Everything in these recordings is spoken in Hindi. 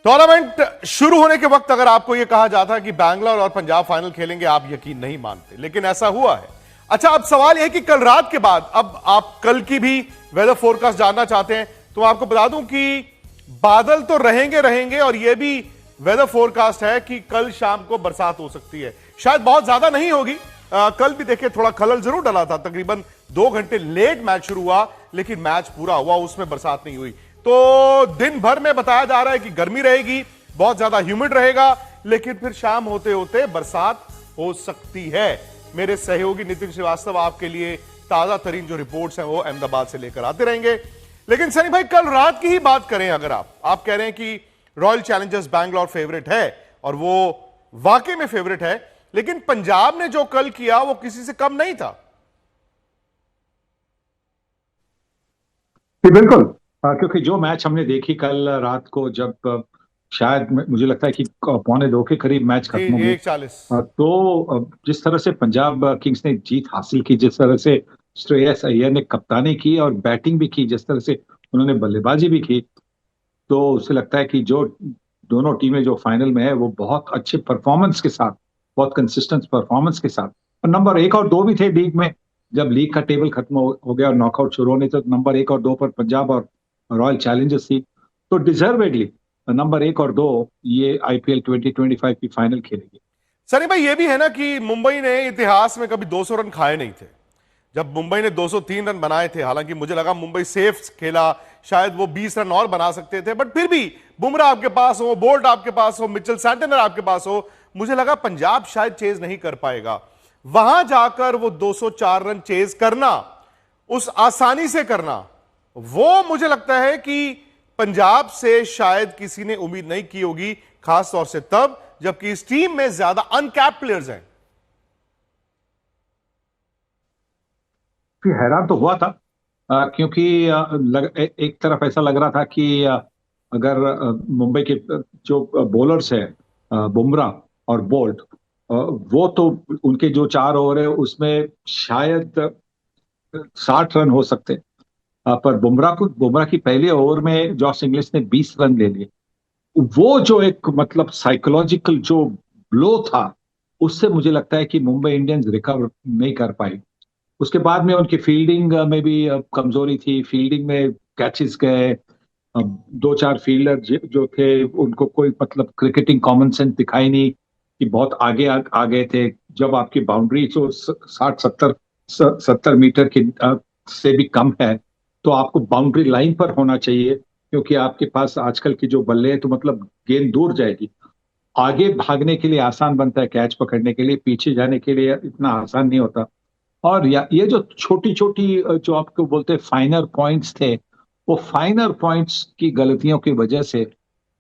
टूर्नामेंट शुरू होने के वक्त अगर आपको यह कहा जाता कि बैंगलोर और पंजाब फाइनल खेलेंगे, आप यकीन नहीं मानते, लेकिन ऐसा हुआ है। अच्छा, अब सवाल यह है कि कल रात के बाद अब आप कल की भी वेदर फोरकास्ट जानना चाहते हैं, तो आपको बता दूं कि बादल तो रहेंगे और यह भी वेदर फोरकास्ट है कि कल शाम को बरसात हो सकती है। शायद बहुत ज्यादा नहीं होगी। कल भी देखिए थोड़ा खलल जरूर डला था, तकरीबन 2 घंटे लेट मैच शुरू हुआ, लेकिन मैच पूरा हुआ, उसमें बरसात नहीं हुई। तो दिन भर में बताया जा रहा है कि गर्मी रहेगी, बहुत ज्यादा ह्यूमिड रहेगा, लेकिन फिर शाम होते होते बरसात हो सकती है। मेरे सहयोगी नितिन श्रीवास्तव आपके लिए ताजा तरीन जो रिपोर्ट्स हैं वो अहमदाबाद से लेकर आते रहेंगे। लेकिन सनी भाई, कल रात की ही बात करें, अगर आप कह रहे हैं कि रॉयल चैलेंजर्स बैंगलोर फेवरेट है और वो वाकई में फेवरेट है, लेकिन पंजाब ने जो कल किया वो किसी से कम नहीं था। बिल्कुल, क्योंकि जो मैच हमने देखी कल रात को, जब शायद मुझे लगता है कि 1:45 के करीब मैच खत्म हो गया, 1:40, तो जिस तरह से पंजाब किंग्स ने जीत हासिल की, जिस तरह से श्रेयस अय्यर ने कप्तानी की और बैटिंग भी की, जिस तरह से उन्होंने बल्लेबाजी भी की, तो उसे लगता है कि जो दोनों टीमें जो फाइनल में है वो बहुत अच्छे परफॉर्मेंस के साथ, बहुत कंसिस्टेंट परफॉर्मेंस के साथ, और नंबर 1 और 2 भी थे लीग में। जब लीग का टेबल खत्म हो गया और नॉकआउट शुरू होने, तो नंबर 1 और 2 पर पंजाब और रॉयल चैलेंजर्स थी। तो डिजर्वेडली नंबर 1 और 2 ये आईपीएल 2025 की फाइनल खेलेगी। सनी भाई, ये भी है ना कि मुंबई ने इतिहास में कभी 200 रन खाए नहीं थे। जब मुंबई ने 203 रन बनाए थे, हालांकि मुझे लगा मुंबई सेफ खेला, शायद वो 20 रन और बना सकते थे, बट फिर भी बुमराह आपके पास हो, बोल्ट आपके पास हो, मिचेल सैंटनर आपके पास हो, मुझे लगा पंजाब शायद चेज नहीं कर पाएगा। वहां जाकर वो 204 रन चेज करना, उस आसानी से करना, वो मुझे लगता है कि पंजाब से शायद किसी ने उम्मीद नहीं की होगी, खास तौर से तब जबकि इस टीम में ज्यादा अनकैप्ड प्लेयर्स हैं। फिर हैरान तो हुआ था, क्योंकि एक तरफ ऐसा लग रहा था कि अगर मुंबई के जो बॉलर्स हैं, बुमराह और बोल्ट, वो तो उनके जो 4 ओवर है उसमें शायद 60 रन हो सकते, पर बुमराह की पहले ओवर में जॉस इंग्लिश ने 20 रन ले लिए। वो जो एक मतलब साइकोलॉजिकल जो ब्लो था, उससे मुझे लगता है कि मुंबई इंडियंस रिकवर नहीं कर पाई। उसके बाद में उनकी फील्डिंग में भी कमजोरी थी, फील्डिंग में कैचेस गए। 2-4 फील्डर जो थे उनको कोई मतलब क्रिकेटिंग कॉमन सेंस दिखाई नहीं कि बहुत आगे आ गए थे। जब आपकी बाउंड्री जो 60-70 मीटर की से भी कम है, तो आपको बाउंड्री लाइन पर होना चाहिए, क्योंकि आपके पास आजकल की जो बल्ले हैं तो मतलब गेंद दूर जाएगी। आगे भागने के लिए आसान बनता है, कैच पकड़ने के लिए, पीछे जाने के लिए इतना आसान नहीं होता। और ये जो छोटी छोटी जो आपको बोलते हैं फाइनर पॉइंट्स थे, वो फाइनर पॉइंट्स की गलतियों की वजह से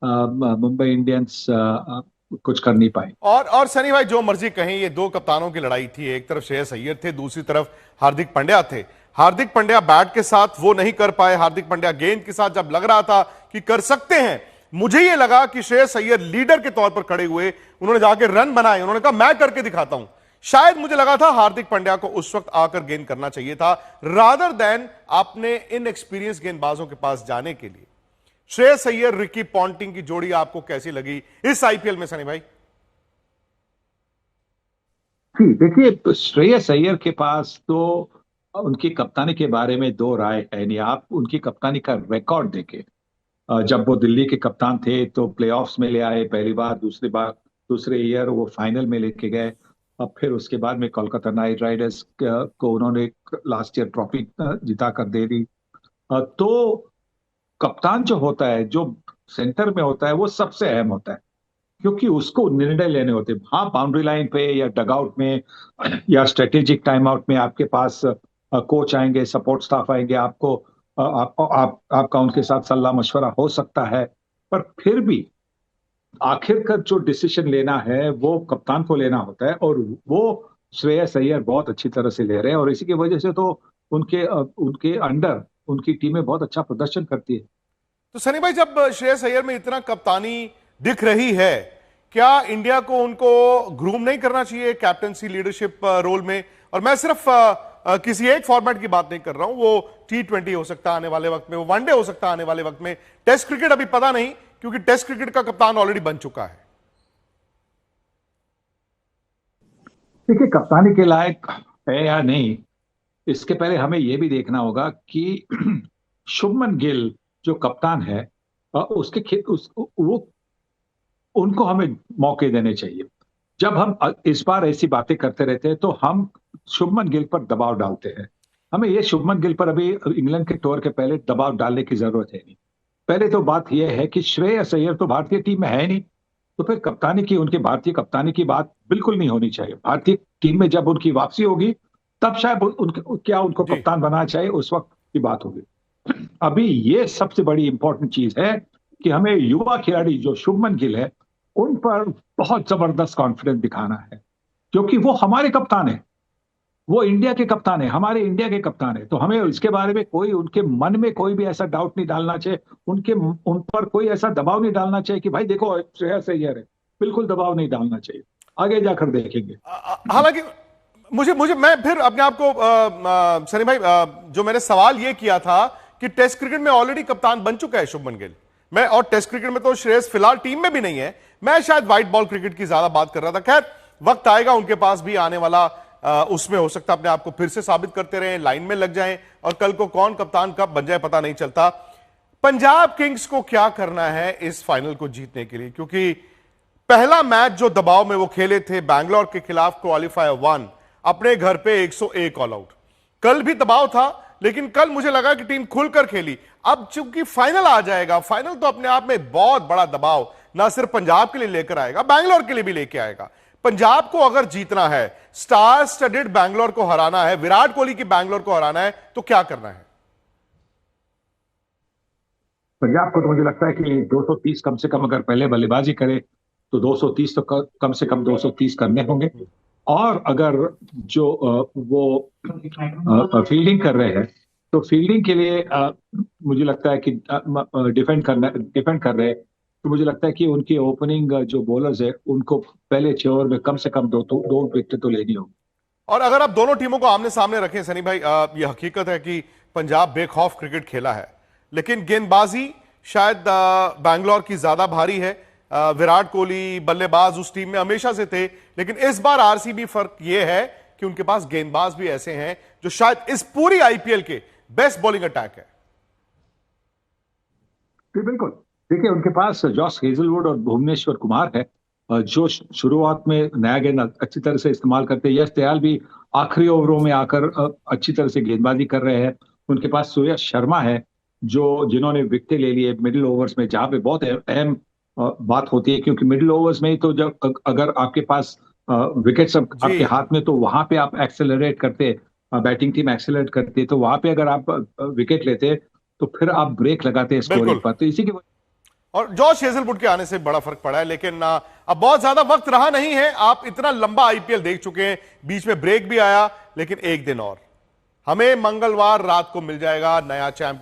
मुंबई इंडियंस कुछ कर नहीं पाए। और सनी भाई, जो मर्जी कहें, ये 2 कप्तानों की लड़ाई थी। एक तरफ श्रेयस अय्यर थे, दूसरी तरफ हार्दिक पांड्या थे। हार्दिक पांड्या बैट के साथ वो नहीं कर पाए, हार्दिक पांड्या गेंद के साथ जब लग रहा था कि कर सकते हैं, मुझे ये लगा कि श्रेयस अय्यर लीडर के तौर पर खड़े हुए, उन्होंने जाके रन बनाए, उन्होंने कहा मैं करके दिखाता हूं। शायद मुझे लगा था हार्दिक पांड्या को उस वक्त आकर गेंद करना चाहिए था, रादर देन आपने इन एक्सपीरियंस गेंदबाजों के पास जाने के लिए। श्रेयस अय्यर रिकी पॉन्टिंग की जोड़ी आपको कैसी लगी इस आईपीएल में सनी भाई? देखिए, श्रेयस अय्यर के पास तो उनकी कप्तानी के बारे में 2 राय है नहीं। आप उनकी कप्तानी का रिकॉर्ड देखें, जब वो दिल्ली के कप्तान थे तो प्लेऑफ्स में ले आए पहली बार, दूसरी बार दूसरे ईयर वो फाइनल में लेके गए, और फिर उसके बाद में कोलकाता नाइट राइडर्स को उन्होंने लास्ट ईयर ट्रॉफी जिता कर दे दी। तो कप्तान जो होता है, जो सेंटर में होता है, वो सबसे अहम होता है, क्योंकि उसको निर्णय लेने होते हैं। हाँ, बाउंड्री लाइन पे या डगआउट में या स्ट्रेटेजिक टाइम आउट में आपके पास कोच आएंगे, सपोर्ट स्टाफ आएंगे, आपको आपका उनके साथ सलाह मशवरा हो सकता है, पर फिर भी आखिरकार जो डिसीजन लेना है वो कप्तान को लेना होता है, और वो श्रेयस अय्यर बहुत अच्छी तरह से ले रहे हैं, और इसी की वजह से तो उनके अंडर उनकी टीमें बहुत अच्छा प्रदर्शन करती है। तो सनी भाई, जब श्रेयस अय्यर में इतना कप्तानी दिख रही है, क्या इंडिया को उनको ग्रूम नहीं करना चाहिए कैप्टनसी लीडरशिप रोल में? और मैं सिर्फ किसी एक फॉर्मेट की बात नहीं कर रहा हूं, वो T20 हो सकता है आने वाले वक्त में, वो वनडे हो सकता है आने वाले वक्त में, टेस्ट क्रिकेट अभी पता नहीं क्योंकि टेस्ट क्रिकेट का कप्तान ऑलरेडी बन चुका है? देखिए, कप्तानी के लायक है या नहीं, इसके पहले हमें यह भी देखना होगा कि शुभमन गिल जो कप्तान है, वो उनको हमें मौके देने चाहिए। जब हम इस बार ऐसी बातें करते रहते हैं तो हम शुभमन गिल पर दबाव डालते हैं। हमें ये शुभमन गिल पर अभी इंग्लैंड के टूर के पहले दबाव डालने की जरूरत है नहीं। पहले तो बात यह है कि श्रेयस अय्यर तो भारतीय टीम में है नहीं, तो फिर कप्तानी की, उनके भारतीय कप्तानी की बात बिल्कुल नहीं होनी चाहिए। भारतीय टीम में जब उनकी वापसी होगी तब शायद उनको जी। कप्तान बनाना चाहिए, उस वक्त की बात होगी। अभी ये सबसे बड़ी इंपॉर्टेंट चीज है कि हमें युवा खिलाड़ी जो शुभमन गिल है उन पर बहुत जबरदस्त कॉन्फिडेंस दिखाना है, क्योंकि वो हमारे कप्तान है, वो इंडिया के कप्तान है, हमारे इंडिया के कप्तान है। तो हमें इसके बारे में कोई, उनके मन में कोई भी ऐसा डाउट नहीं डालना चाहिए, उन पर कोई ऐसा दबाव नहीं डालना चाहिए कि भाई देखो श्रेयस अय्यर है। बिल्कुल दबाव नहीं डालना चाहिए, आगे जाकर देखेंगे। हालांकि मुझे मुझे मैं फिर अपने आप को सनी भाई, जो मैंने सवाल यह किया था कि टेस्ट क्रिकेट में ऑलरेडी कप्तान बन चुका है शुभमन गिल, मैं, और टेस्ट क्रिकेट में तो श्रेयस फिलहाल टीम में भी नहीं है, मैं शायद व्हाइट बॉल क्रिकेट की ज्यादा बात कर रहा था। खैर, वक्त आएगा उनके पास भी आने वाला, उसमें हो सकता है अपने आप को फिर से साबित करते रहें, लाइन में लग जाएं, और कल को कौन कप्तान कब बन जाए पता नहीं चलता। पंजाब किंग्स को क्या करना है इस फाइनल को जीतने के लिए? क्योंकि पहला मैच जो दबाव में वो खेले थे बैंगलोर के खिलाफ, क्वालिफायर 1, अपने घर पे 101 ऑल आउट। कल भी दबाव था, लेकिन कल मुझे लगा कि टीम खुलकर खेली। अब चूंकि फाइनल आ जाएगा, फाइनल तो अपने आप में बहुत बड़ा दबाव ना सिर्फ पंजाब के लिए लेकर आएगा, बैंगलोर के लिए भी लेके आएगा। पंजाब को अगर जीतना है, स्टार स्टडेड बैंगलोर को हराना है, विराट कोहली की बैंगलोर को हराना है, तो क्या करना है? पंजाब को तो मुझे लगता है कि 230 कम से कम अगर पहले बल्लेबाजी करे तो 230 तो कम से कम 230 करने होंगे। और अगर जो वो फील्डिंग कर रहे हैं तो फील्डिंग के लिए मुझे लगता है कि डिफेंड कर रहे हैं, तो मुझे लगता है कि उनकी ओपनिंग जो बॉलर्स है उनको पहले 6 ओवर में कम से कम दो विकेट तो लेनी होगी। और अगर आप दोनों टीमों को आमने सामने रखें सनी भाई, यह हकीकत है कि पंजाब बेखौफ क्रिकेट खेला है, लेकिन गेंदबाजी शायद बैंगलोर की ज्यादा भारी है। विराट कोहली बल्लेबाज उस टीम में हमेशा से थे, लेकिन इस बार आरसीबी फर्क यह है कि उनके पास गेंदबाज भी ऐसे हैं जो शायद इस पूरी आईपीएल के बेस्ट बॉलिंग अटैक है। बिल्कुल, देखिए उनके पास जॉस हेजलवुड और भुवनेश्वर कुमार है, जो शुरुआत में नया गेंद अच्छी तरह से इस्तेमाल करते हैं। यश दयाल भी आखिरी ओवरों में आकर अच्छी तरह से गेंदबाजी कर रहे हैं। उनके पास सूर्य शर्मा है, जिन्होंने विकेटें ले लिए मिडिल ओवर्स में, जहां पे बहुत अहम बात होती है, क्योंकि मिडिल ओवर्स में तो जब अगर आपके पास विकेट्स आपके हाथ में, तो वहां पे आप एक्सेलरेट करते, बैटिंग टीम एक्सेलरेट करती है, तो वहां पे अगर आप विकेट लेते तो फिर आप ब्रेक लगाते हैं स्कोरिंग पर। तो इसी की और जॉश हेजलवुड के आने से बड़ा फर्क पड़ा है, लेकिन अब बहुत ज्यादा वक्त रहा नहीं है। आप इतना लंबा आईपीएल देख चुके हैं, बीच में ब्रेक भी आया, लेकिन एक दिन और हमें मंगलवार रात को मिल जाएगा नया चैंपियन।